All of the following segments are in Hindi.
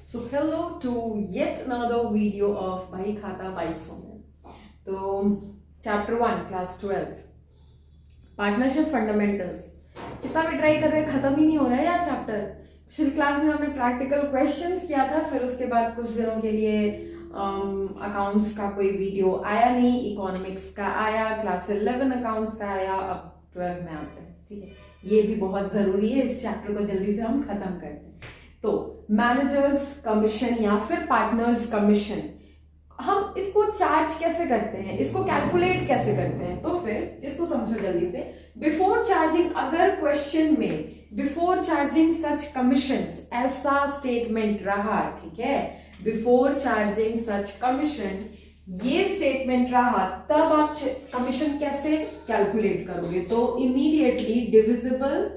So hello to yet another video of Bhai Khata by Sonia. तो चैप्टर 1 क्लास 12 पार्टनरशिप फंडामेंटल्स कितना भी ट्राई कर रहे हैं खत्म ही नहीं हो रहा है यार चैप्टर। पिछली क्लास में हमने प्रैक्टिकल क्वेश्चंस किया था, फिर उसके बाद कुछ दिनों के लिए अकाउंट्स का कोई वीडियो आया नहीं, इकोनॉमिक्स का आया, क्लास 11 अकाउंट्स का आया, अब 12 में आते हैं। ठीक है, ये भी बहुत जरूरी है, इस चैप्टर को जल्दी से हम खत्म करते हैं। तो मैनेजर्स कमीशन या फिर पार्टनर्स कमीशन, हम इसको चार्ज कैसे करते हैं, इसको कैलकुलेट कैसे करते हैं, तो फिर इसको समझो जल्दी से। बिफोर चार्जिंग, अगर क्वेश्चन में बिफोर चार्जिंग सच कमीशंस ऐसा स्टेटमेंट रहा, ठीक है, बिफोर चार्जिंग सच कमीशन ये स्टेटमेंट रहा, तब आप कमीशन कैसे कैलकुलेट करोगे। तो इमीडिएटली डिविजिबल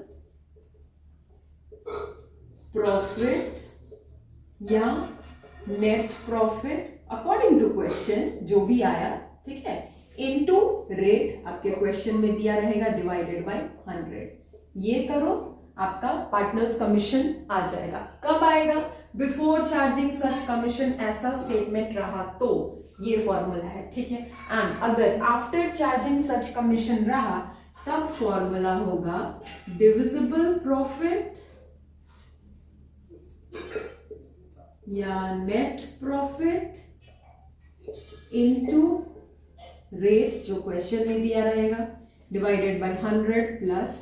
प्रॉफिट या net profit according to question जो भी आया, ठीक है, इनटू रेट आपके क्वेश्चन में दिया रहेगा डिवाइडेड बाय 100। ये करो, आपका पार्टनर्स कमीशन आ जाएगा। कब आएगा? बिफोर चार्जिंग सच कमीशन ऐसा स्टेटमेंट रहा तो ये फॉर्मूला है, ठीक है। एंड अगर आफ्टर चार्जिंग सच कमीशन रहा तब फॉर्मूला होगा डिविजिबल प्रॉफिट या नेट प्रॉफिट इनटू रेट जो क्वेश्चन में दिया रहेगा डिवाइडेड बाय 100 प्लस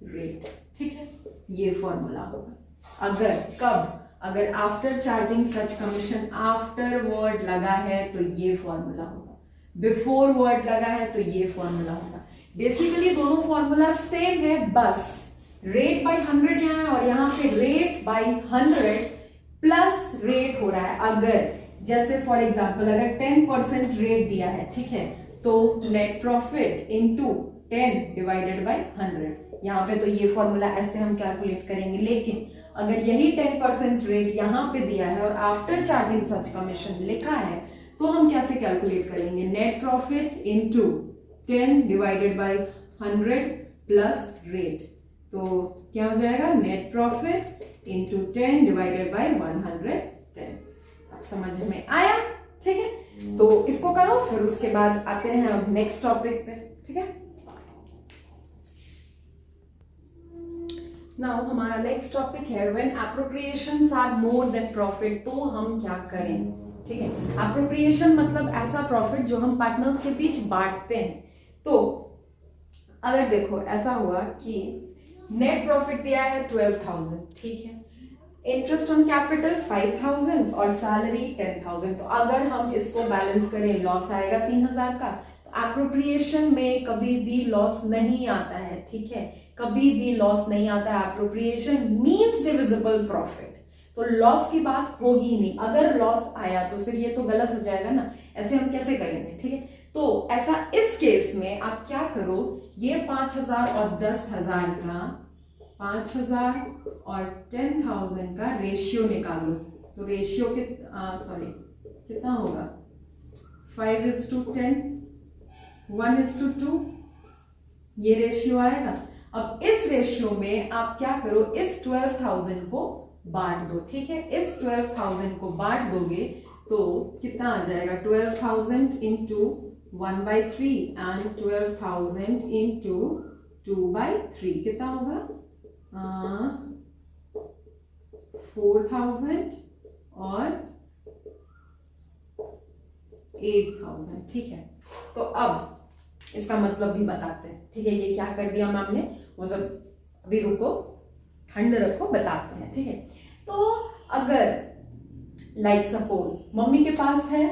रेट, ठीक है, ये फॉर्मूला होगा। अगर कब? अगर after charging such commission, after word लगा है तो ये फॉर्मूला होगा, बिफोर वर्ड लगा है तो ये फॉर्मूला होगा। बेसिकली दोनों फॉर्मूला सेम है, बस रेट बाय 100 यहाँ है और यहाँ पे रेट बाय 100 प्लस रेट हो रहा है। अगर जैसे फॉर एग्जांपल अगर 10% रेट दिया है, ठीक है, तो net profit into 10 divided by 100, यहाँ पे तो ये फॉर्मूला ऐसे हम कैलकुलेट करेंगे। लेकिन अगर यही 10% रेट यहाँ पे दिया है और आफ्टर चार्जिंग सच कमीशन लिखा है तो हम कैसे कैलकुलेट करेंगे? Net profit into 10 divided by 100 plus rate, तो क्या हो जाएगा? Net profit into 10 divided by 110। अब समझ में आया? ठीक है, तो इसको करो, फिर उसके बाद आते हैं अब नेक्स्ट टॉपिक पे, ठीक है। नाउ हमारा नेक्स्ट टॉपिक है when appropriations are more than profit, तो हम क्या करें, ठीक है। एप्रोप्रिएशन मतलब ऐसा प्रॉफिट जो हम पार्टनर्स के बीच बांटते हैं। तो अगर देखो ऐसा हुआ कि नेट प्रॉफिट दिया है 12,000, ठीक है, इंटरेस्ट ऑन कैपिटल 5,000 और सैलरी 10,000। तो अगर हम इसको बैलेंस करें लॉस आएगा 3,000 का। तो एप्रोप्रिएशन में कभी भी लॉस नहीं आता है, ठीक है, कभी भी लॉस नहीं आता है। एप्रोप्रिएशन मींस डिविजिबल प्रॉफिट, तो लॉस की बात होगी नहीं। अगर लॉस आया तो फिर ये तो गलत हो जाएगा ना, ऐसे हम कैसे करेंगे, ठीक है। तो ऐसा इस केस में आप क्या करो, ये 5,000 और 10,000 का, 5,000 और 10,000 का रेशियो निकालो। तो रेशियो कितना होगा? 5:10, 1:2, ये रेशियो आएगा। अब इस रेशियो में आप क्या करो, इस 12,000 को बांट दो, ठीक है। इस 12,000 को बांट दोगे तो कितना आ जाएगा? 12,000 इंटू 1/3 एंड 12,000 इंटू 2/3 कितना होगा? 4,000 और 8,000, ठीक है। तो अब इसका मतलब भी बताते हैं, ठीक है। ये क्या कर दिया मैम ने, वो सब अभी रुको, ठंड रखो, बताते हैं, ठीक है। तो अगर लाइक सपोज मम्मी के पास है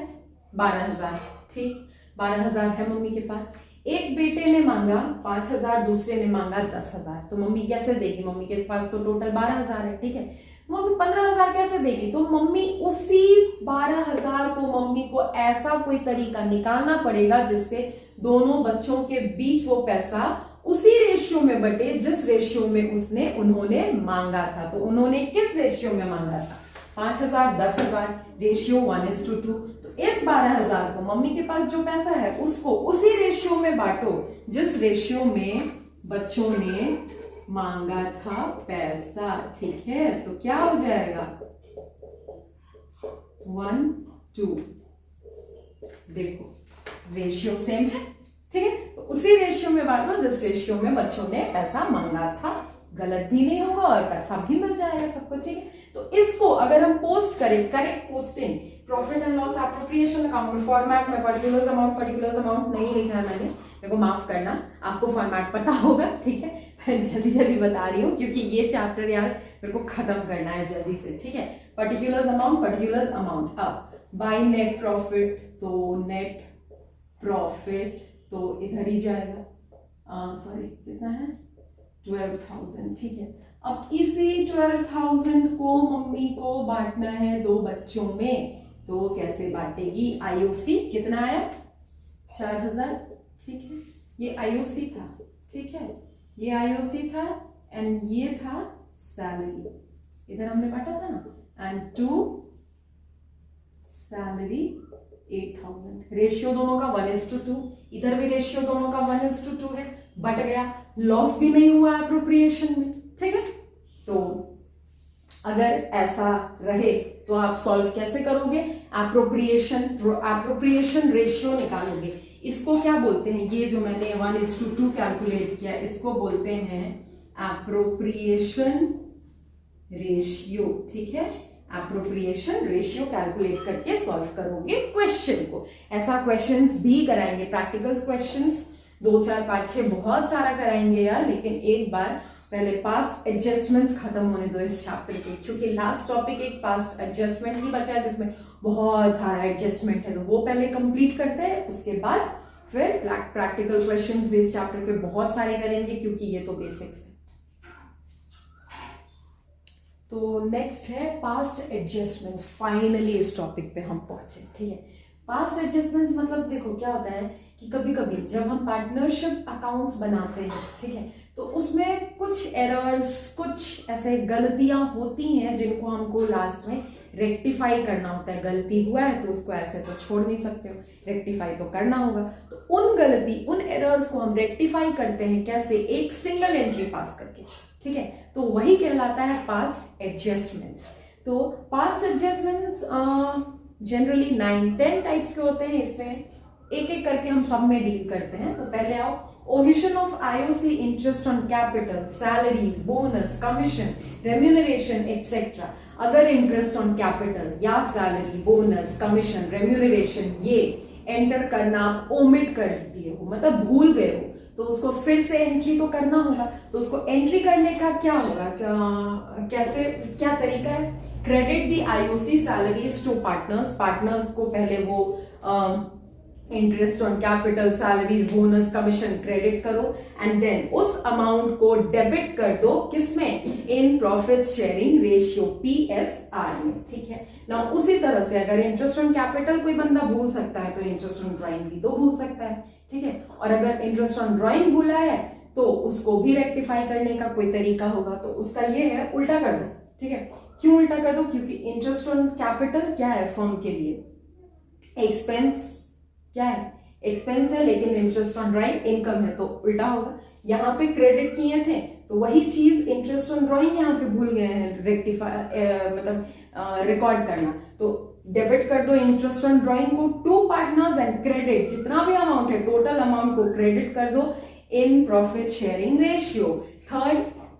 12,000, ठीक, 12,000 है मम्मी के पास। एक बेटे ने मांगा 5,000, दूसरे ने मांगा 10,000, तो मम्मी कैसे देगी? मम्मी के पास तो टोटल 12,000 है, ठीक है। मम्मी 15,000 कैसे देगी? तो मम्मी उसी 12,000 को, मम्मी को ऐसा कोई तरीका निकालना पड़ेगा जिससे दोनों बच्चों के बीच वो पैसा उसी रेशियो में बटे जिस रेशियो में उन्होंने मांगा था। तो उन्होंने किस रेशियो में मांगा था? 5,000 10,000, रेशियो 1:2। तो इस 12,000 को, मम्मी के पास जो पैसा है उसको उसी रेशियो में बांटो जिस रेशियो में बच्चों ने मांगा था पैसा, ठीक है। तो क्या हो जाएगा? 1 2। देखो रेशियो सेम है, ठीक है, तो उसी रेशियो में बांट दो जिस रेशियो में बच्चों ने पैसा मांगा था। गलत भी नहीं होगा और पैसा भी मिल जाएगा सबको, ठीक है। तो इसको अगर हम पोस्ट करें, correct posting profit and loss appropriation account format में पर्टिकुलर अमाउंट नहीं लिखा है मैंने, मेरे को माफ करना, आपको फॉर्मेट पता होगा, ठीक है। मैं जल्दी जल्दी बता रही हूँ क्योंकि ये चैप्टर यार मेरे को खत्म करना है जल्दी से, ठीक है। पर्टिकुलर अमाउंट अब बाय नेट प्रॉफिट, तो नेट प्रॉफिट तो इधर ही जाएगा, सॉरी कितना है 12,000, ठीक है। अब इसी 12,000 को मम्मी को बांटना है दो बच्चों में, तो कैसे बांटेगी? आईओसी कितना आया 4,000, ठीक है, ये आईओसी था, ठीक है, ये आईओसी था एंड ये था सैलरी, इधर हमने बांटा था ना, एंड टू सैलरी 8,000। रेशियो दोनों का 1:2, इधर भी रेशियो दोनों का 1:2 है, बट गया, लॉस भी नहीं हुआ एप्रोप्रिएशन में, ठीक है। तो अगर ऐसा रहे तो आप सॉल्व कैसे करोगे? एप्रोप्रिएशन रेशियो निकालोगे। इसको क्या बोलते हैं? ये जो मैंने 1:2 कैलकुलेट किया, इसको बोलते हैं एप्रोप्रिएशन रेशियो, ठीक है। एप्रोप्रिएशन रेशियो कैलकुलेट करके सॉल्व करोगे क्वेश्चन को। ऐसा क्वेश्चंस भी कराएंगे, प्रैक्टिकल्स क्वेश्चंस 2 4 5 6 बहुत सारा कराएंगे यार, लेकिन एक बार पहले पास्ट एडजस्टमेंट्स खत्म होने दो इस चैप्टर के, क्योंकि लास्ट टॉपिक एक पास्ट एडजस्टमेंट ही बचा है जिसमें बहुत सारा एडजस्टमेंट है, तो वो पहले कंप्लीट करते हैं, उसके बाद फिर प्रैक्टिकल क्वेश्चंस भी इस चैप्टर के बहुत सारे करेंगे, क्योंकि ये तो बेसिक्स है। तो नेक्स्ट है पास्ट एडजस्टमेंट्स। फाइनली इस टॉपिक पे हम पहुंचे, ठीक है। पास्ट एडजस्टमेंट्स मतलब देखो क्या होता है कि कभी कभी जब हम पार्टनरशिप अकाउंट्स बनाते हैं, ठीक है, तो उसमें कुछ एरर्स, कुछ ऐसे गलतियां होती हैं जिनको हमको लास्ट में रेक्टिफाई करना होता है। गलती हुआ है तो उसको ऐसे तो छोड़ नहीं सकते हो, रेक्टिफाई तो करना होगा। तो उन एरर्स को हम रेक्टिफाई करते हैं कैसे? एक सिंगल एंट्री पास करके, ठीक है। तो वही कहलाता है पास्ट एडजस्टमेंट्स। तो पास्ट एडजस्टमेंट्स जनरली 9-10 टाइप्स के होते हैं, इसमें एक एक करके हम सब में डील करते हैं। तो पहले आओ, omission of IOC interest on capital, salaries, bonus, commission, remuneration etcetera. अगर इंटरेस्ट ऑन कैपिटल या सैलरी, बोनस, कमीशन, रेम्यूनरेशन ये एंटर करना आप ओमिट कर दिए हो, मतलब भूल गए हो, तो उसको फिर से एंट्री तो करना होगा। तो उसको एंट्री करने का क्या होगा, क्या तरीका है? Credit the IOC salaries to partners को पहले वो interest on capital, salaries, bonus, commission credit करो, एंड देन उस अमाउंट को डेबिट कर दो किसमें? In profit sharing ratio, PSR में, ठीक है ना। उसी तरह से अगर इंटरेस्ट ऑन कैपिटल कोई बंदा भूल सकता है तो इंटरेस्ट ऑन ड्राइंग भी तो भूल सकता है, ठीक है। और अगर इंटरेस्ट ऑन ड्राइंग भूला है तो उसको भी रेक्टिफाई करने का कोई तरीका होगा, तो उसका ये है उल्टा कर दो, ठीक है। क्यों उल्टा कर दो? क्योंकि इंटरेस्ट ऑन कैपिटल क्या है फर्म के लिए? एक्सपेंस, क्या है? एक्सपेंस है, लेकिन इंटरेस्ट ऑन ड्राइंग इनकम है, तो उल्टा होगा। यहाँ पे क्रेडिट किए थे तो वही चीज इंटरेस्ट ऑन ड्राइंग यहाँ पे भूल गए हैं रेक्टिफाई, मतलब रिकॉर्ड करना, तो डेबिट कर दो इंटरेस्ट ऑन ड्राइंग को टू पार्टनर्स एंड क्रेडिट जितना भी अमाउंट है टोटल अमाउंट को क्रेडिट कर दो इन प्रॉफिट शेयरिंग रेशियो। थर्ड,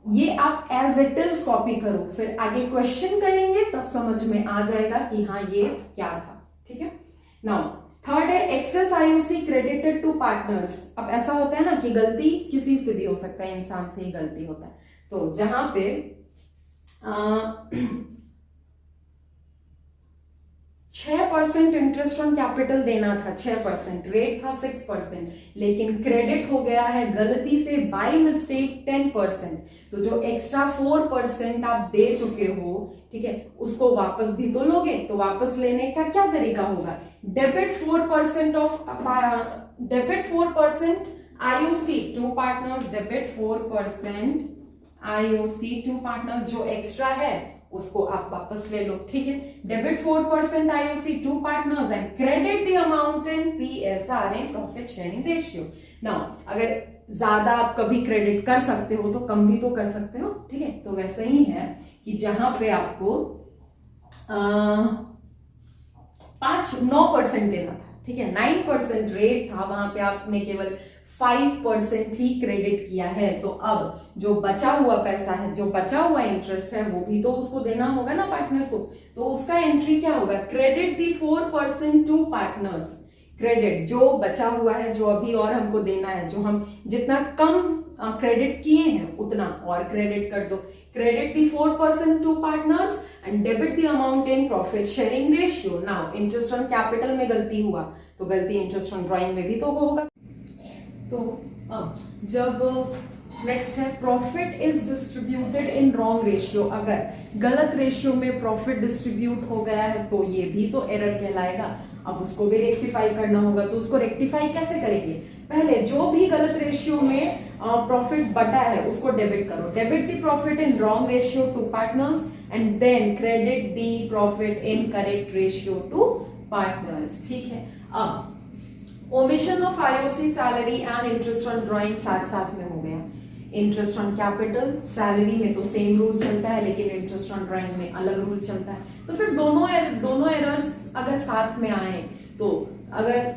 ये आप एज इट इज कॉपी करो, फिर आगे क्वेश्चन करेंगे तब समझ में आ जाएगा कि हाँ ये क्या था, ठीक है। नाउ थर्ड है excess IOC credited to partners. अब ऐसा होता है ना कि गलती किसी से भी हो सकता है, इंसान से ही गलती होता है, तो जहां पे 6% इंटरेस्ट ऑन कैपिटल देना था, 6% रेट था 6%, लेकिन क्रेडिट हो गया है गलती से बाय मिस्टेक 10%, तो जो एक्स्ट्रा 4% आप दे चुके हो, ठीक है, उसको वापस भी तो लोगे। तो वापस लेने का क्या तरीका होगा? Debit 4% IOC to partners, debit 4% IOC to partners, जो एक्स्ट्रा है उसको आप वापस ले लो, ठीक है। Debit 4% IOC to partners and credit the amount in PSR in profit sharing ratio. Now अगर ज्यादा आप कभी क्रेडिट कर सकते हो तो कम भी तो कर सकते हो, ठीक है। तो वैसे ही है कि जहां पे आपको 9% देना था, ठीक है, 9% रेट था, वहां पे आपने केवल 5% ही क्रेडिट किया है। तो अब जो बचा हुआ पैसा है, जो बचा हुआ इंटरेस्ट है, वो भी तो उसको देना होगा ना पार्टनर को। तो उसका एंट्री क्या होगा, credit the 4% to partners. Credit जो बचा हुआ है, जो अभी और हमको देना है, जो हम जितना कम क्रेडिट किए हैं उतना और क्रेडिट कर दो। Credit the 4% to partners and debit the amount in profit sharing ratio. Now interest on capital में गलती हुआ तो गलती इंटरेस्ट ऑन ड्राइंग में भी तो होगा। तो अब जब नेक्स्ट है profit is distributed in wrong ratio, अगर गलत रेशियो में प्रॉफिट डिस्ट्रीब्यूट हो गया है तो ये भी तो एरर कहलाएगा। अब उसको भी रेक्टिफाई करना होगा, तो उसको रेक्टिफाई कैसे करेंगे, पहले जो भी गलत रेशियो में प्रॉफिट बटा है उसको डेबिट करो। Debit the profit in wrong ratio to partners and then credit the profit in correct ratio to partners, ठीक है। अब omission of IOC, salary and interest on drawing साथ साथ में हो गया। इंटरेस्ट ऑन कैपिटल, सैलरी में तो सेम रूल चलता है, लेकिन इंटरेस्ट ऑन ड्राइंग में अलग रूल चलता है। तो फिर दोनों एरर्स अगर साथ में आए, तो अगर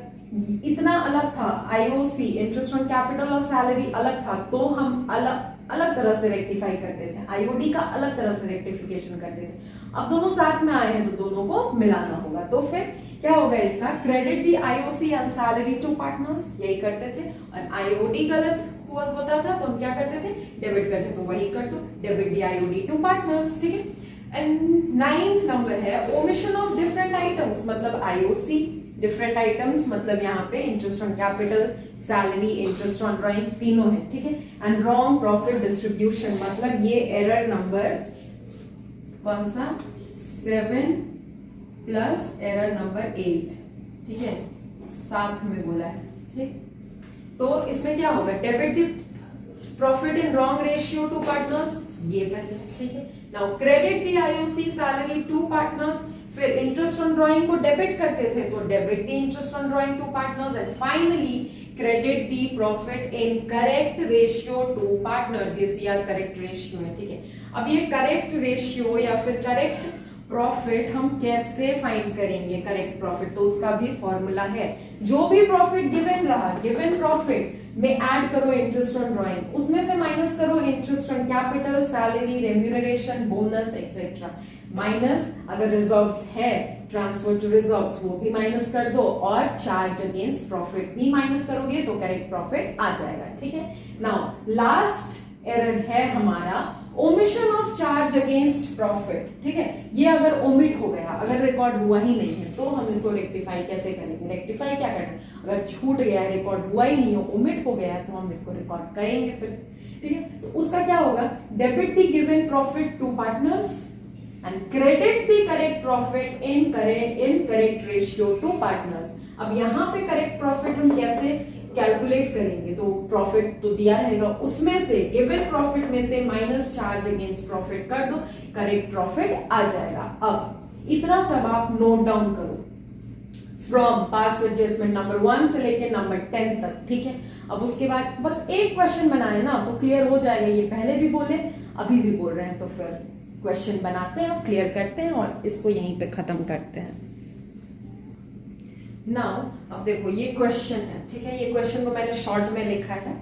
इतना अलग था, आईओसी इंटरेस्ट ऑन कैपिटल और सैलरी अलग था, तो हम अलग तरह से रेक्टिफाई करते थे, आईओडी का अलग तरह से रेक्टिफिकेशन करते थे। अब दोनों साथ में आए हैं तो दोनों को मिलाना होगा। तो फिर क्या होगा इसका, credit the IOC and salary to partners, यही करते थे। और आईओडी गलत होता था तो हम क्या करते थे, डेबिट करते, तो वही कर दो, debit the IOD to partners, ठीक है। एंड 9th नंबर है ओमिशन ऑफ डिफरेंट आइटम्स, मतलब आईओसी डिफरेंट आइटम्स, मतलब यहाँ पे interest on capital, salary, interest on drawing तीनों है, ठीक है। एंड रॉन्ग प्रॉफिट डिस्ट्रीब्यूशन, मतलब ये एरर नंबर कौन सा, 7 प्लस एरर नंबर 8, ठीक है, साथ में बोला है, ठीक। तो इसमें क्या होगा, debit the profit in wrong ratio to partners, ये पहले, ठीक है। Now credit the IOC salary to partners, फिर इंटरेस्ट ऑन ड्राइंग को डेबिट करते थे तो debit the interest on drawing to partners and finally credit the profit in correct ratio to partners. ये सीआर करेक्ट रेशियो है, ठीक है। अब ये करेक्ट रेशियो या फिर करेक्ट प्रॉफिट हम कैसे फाइंड करेंगे, करेक्ट प्रॉफिट, तो उसका भी फॉर्मूला है। जो भी प्रॉफिट गिवन रहा, गिवन प्रॉफिट में ऐड करो इंटरेस्ट ऑन ड्राइंग, उसमें से माइनस करो interest on capital, salary, remuneration, bonus etcetera, minus अगर रिजर्व्स है, ट्रांसफर टू रिजर्व्स, वो भी माइनस कर दो, और चार्ज अगेंस्ट प्रॉफिट भी माइनस करोगे तो करेक्ट प्रॉफिट आ जाएगा, ठीक है। नाउ लास्ट एरर है हमारा omission of charge against profit, ठीक है। ये अगर ओमिट हो गया, अगर रिकॉर्ड हुआ ही नहीं है, तो हम इसको रेक्टिफाई कैसे करेंगे, रेक्टिफाई क्या करना, अगर छूट गया है, रिकॉर्ड हुआ ही नहीं हो, ओमिट हो गया है, तो हम इसको रिकॉर्ड करेंगे फिर से, ठीक है। तो उसका क्या होगा, debit the given profit to partners and credit the correct profit in correct ratio to partners. अब यहाँ पे करेक्ट प्रॉफिट हम कैसे कैलकुलेट करेंगे, तो प्रॉफिट तो दिया रहेगा, उसमें से गिवन प्रॉफिट में से माइनस चार्ज अगेंस्ट प्रॉफिट कर दो, करेक्ट प्रॉफिट आ जाएगा। अब इतना सब आप नोट डाउन करो फ्रॉम पास्ट एडजस्टमेंट नंबर 1 से लेके नंबर 10 तक, ठीक है। अब उसके बाद बस एक क्वेश्चन बनाए ना तो क्लियर हो जाएगा। ये पहले भी बोले, अभी भी बोल रहे हैं, तो फिर क्वेश्चन बनाते हैं, क्लियर करते हैं और इसको यहीं पे खत्म करते हैं। नाउ अब देखो ये क्वेश्चन है, ठीक है। ये क्वेश्चन को मैंने शॉर्ट में लिखा है,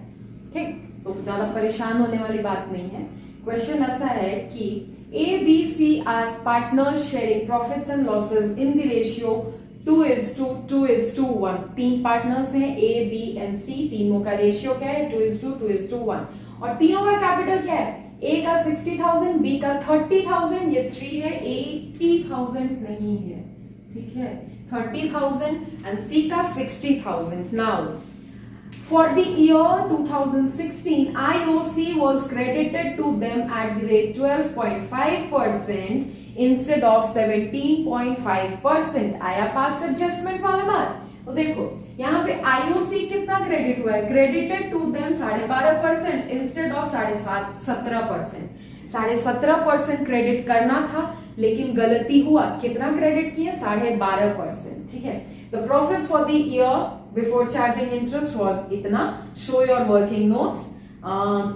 ठीक, तो ज्यादा परेशान होने वाली बात नहीं है। क्वेश्चन ऐसा है कि A B C are partners sharing profits and losses in the ratio 2:1। तीन पार्टनर्स हैं ए बी एंड सी, तीनों का रेशियो क्या है 2:1 और तीनों का कैपिटल क्या है, ए का 60,000, बी का 30,000, ये 3 है, 80,000 नहीं है, ठीक है, 30,000 and C का 60,000. Now, for the year 2016, IOC was credited to them at the rate 12.5% instead of 17.5%. आया पास्ट एडजस्टमेंट वाला बात। तो देखो यहाँ पे IOC कितना क्रेडिट हुआ है, credited to them 12.5% instead of 17%। 17.5% credit करना था लेकिन गलती हुआ, कितना क्रेडिट किया 12.5%, ठीक है। The profits for the year before charging interest was इतना। Show your working notes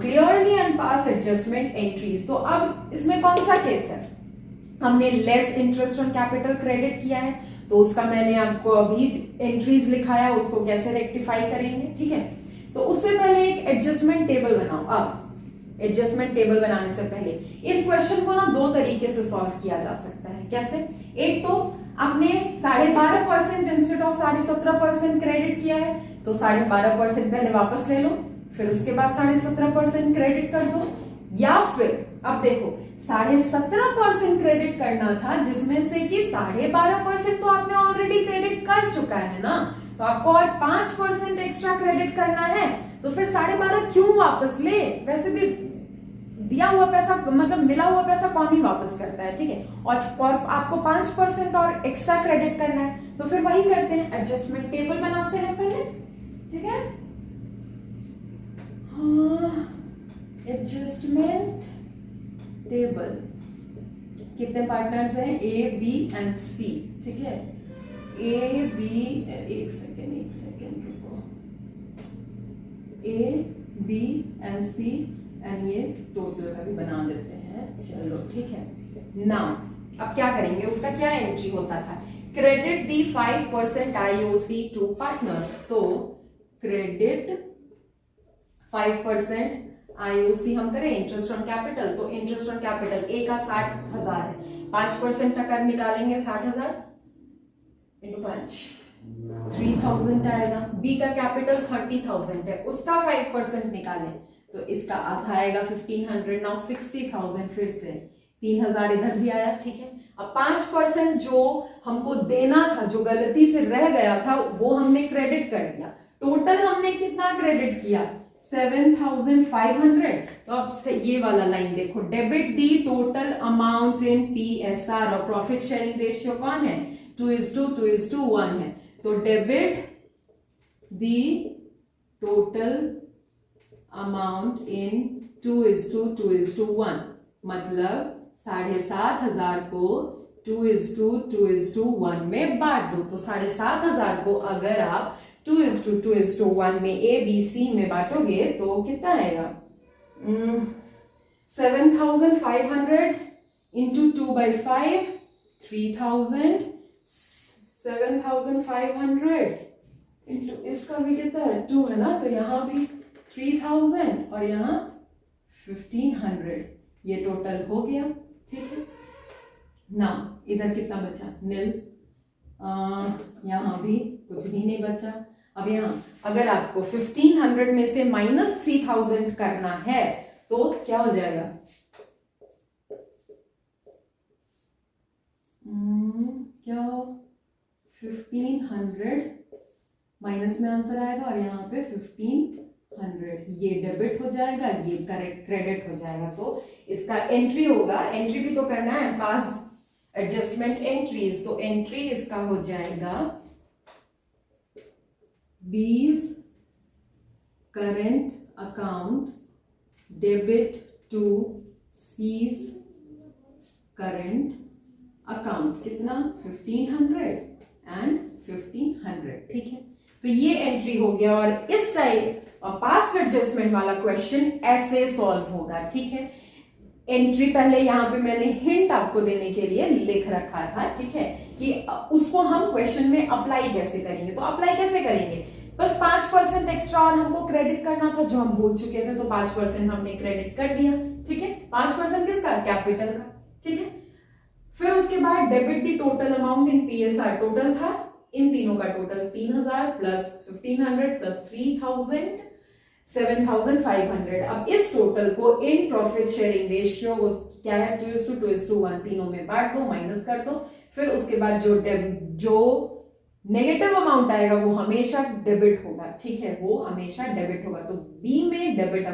clearly and pass adjustment entries. तो अब इसमें कौन सा केस है, हमने less interest on capital credit किया है तो उसका मैंने आपको अभी एंट्रीज लिखाया, उसको कैसे रेक्टिफाई करेंगे, ठीक है। तो उससे पहले एक एडजस्टमेंट टेबल बनाओ। अब एडजस्टमेंट टेबल बनाने से पहले इस क्वेश्चन को ना दो तरीके से सॉल्व किया जा सकता है। कैसे? एक तो आपने 12.5% इंस्टेड ऑफ 17.5% क्रेडिट किया है, तो 12.5% पहले वापस ले लो, फिर उसके बाद 17.5% क्रेडिट कर दो। या फिर अब देखो 17.5% क्रेडिट करना था, जिसमें से कि 12.5% तो आपने ऑलरेडी क्रेडिट कर चुका है ना, तो आपको और 5% एक्स्ट्रा क्रेडिट करना है, तो फिर 12.5 क्यों वापस ले? वैसे भी दिया हुआ पैसा, मतलब मिला हुआ पैसा कौन ही वापस करता है, ठीक है। और आपको 5% और एक्स्ट्रा क्रेडिट करना है, तो फिर वही करते हैं, एडजस्टमेंट टेबल बनाते हैं पहले, ठीक है। एडजस्टमेंट टेबल, कितने पार्टनर्स हैं? ए, बी एंड सी, ठीक है। ए, बी, एक सेकेंड रुको, ए, बी एंड सी, एंड ये टोटल का भी बना देते हैं, चलो ठीक है। नाउ अब क्या करेंगे, उसका क्या एंट्री होता था? Credit the 5% IOC to partners, तो क्रेडिट 5% IOC हम करें इंटरेस्ट ऑन कैपिटल, तो इंटरेस्ट ऑन कैपिटल ए का 60,000 है, 5% अगर निकालेंगे 60,000 इंटू 5 3000 आएगा। बी का कैपिटल 30,000 है, उसका 5% निकालें तो इसका आधा आएगा 1500, नाउ 60,000, फिर से 3000 इधर भी आया, ठीक है। अब 5% जो हमको देना था, जो गलती से रह गया था, वो हमने क्रेडिट कर दिया। टोटल हमने कितना क्रेडिट किया? 7,500। तो अब से ये वाला लाइन देखो, debit the total amount in PSR, और प्रॉफिट शेयरिंग रेशियो कौन है? 2:1 है, तो debit the total amount in 2:1, मतलब 7,500 को 2:1 में बांट दो। तो 7,500 को अगर आप 2:1 में ABC में बांटोगे तो कितना आएगा? 7,500 इंटू 2/5 3,000, 7,500 इंटू इसका भी कितना है? 2 है ना, तो यहाँ भी 3,000 और यहाँ 1,500, ये टोटल हो गया, ठीक है ना। इधर कितना बचा? नील। यहाँ भी कुछ भी नहीं बचा। अब यहाँ अगर आपको 1,500 में से -3,000 करना है तो क्या हो जाएगा? क्या 1,500 माइनस में आंसर आएगा, और यहाँ पे 1,500, ये डेबिट हो जाएगा, ये क्रेडिट हो जाएगा। तो इसका एंट्री होगा, एंट्री भी तो करना है, पास एडजस्टमेंट एंट्रीज, तो एंट्री इसका हो जाएगा B's current account debit to C's current account, कितना? 1,500 एंड 1,500, ठीक है। तो ये एंट्री हो गया, और इस टाइप पास्ट एडजस्टमेंट वाला क्वेश्चन ऐसे सॉल्व होगा, ठीक है। एंट्री पहले यहाँ पे मैंने हिंट आपको देने के लिए लिख रखा था, ठीक है, कि उसको हम क्वेश्चन में अप्लाई कैसे करेंगे। तो अप्लाई कैसे करेंगे? बस 5% एक्स्ट्रा और हमको क्रेडिट करना था, जो हम भूल चुके थे, तो 5% हमने क्रेडिट कर दिया, ठीक है। 5% किसका? कैपिटल का, ठीक है। फिर उसके बाद debit the total amount in PSR, total था इन तीनों का टोटल 3,000 प्लस 1,500 प्लस 3,000, 7,500। अब इस टोटल को इन प्रॉफिट शेयरिंग रेशियो क्या है? 2:1, तीनों में बांट दो, माइनस कर दो। फिर उसके बाद जो नेगेटिव अमाउंट आएगा वो हमेशा डेबिट होगा, ठीक है, वो हमेशा डेबिट होगा। तो बी में डेबिट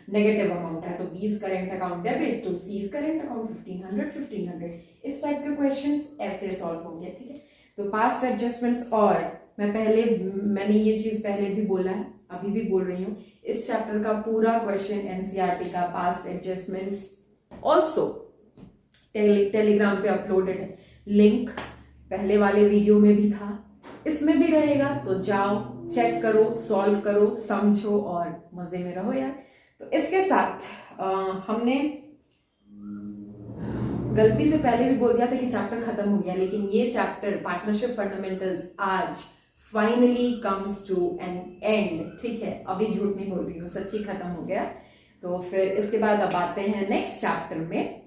नेगेटिव अमाउंट है, तो B's current account debit to C's current account 1,500। इस टाइप के क्वेश्चंस ऐसे सॉल्व होंगे, ठीक है। तो पास्ट एडजस्टमेंट्स, और मैंने ये चीज पहले भी बोला है, अभी भी बोल रही हूँ, इस चैप्टर का पूरा क्वेश्चन NCERT का पास्ट एडजस्टमेंट्स ऑल्सो टेलीग्राम पे अपलोडेड है, लिंक पहले वाले वीडियो में भी था, इसमें भी रहेगा। तो जाओ, चेक करो, सॉल्व करो, समझो और मजे में रहो यार। तो इसके साथ हमने गलती से पहले भी बोल दिया था कि चैप्टर खत्म हो गया, लेकिन ये चैप्टर पार्टनरशिप फंडामेंटल्स आज finally comes to an end. ठीक है, अभी झूठ नहीं बोल रही हूँ, सच्ची खत्म हो गया। तो फिर इसके बाद अब आते हैं नेक्स्ट चैप्टर में,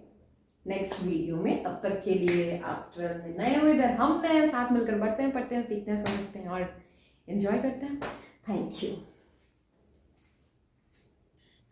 नेक्स्ट वीडियो में। तब तक के लिए आप 12 में नए हो, इधर हम नए, साथ मिलकर बढ़ते हैं, पढ़ते हैं, सीखते हैं, समझते हैं और एंजॉय करते हैं। Thank you.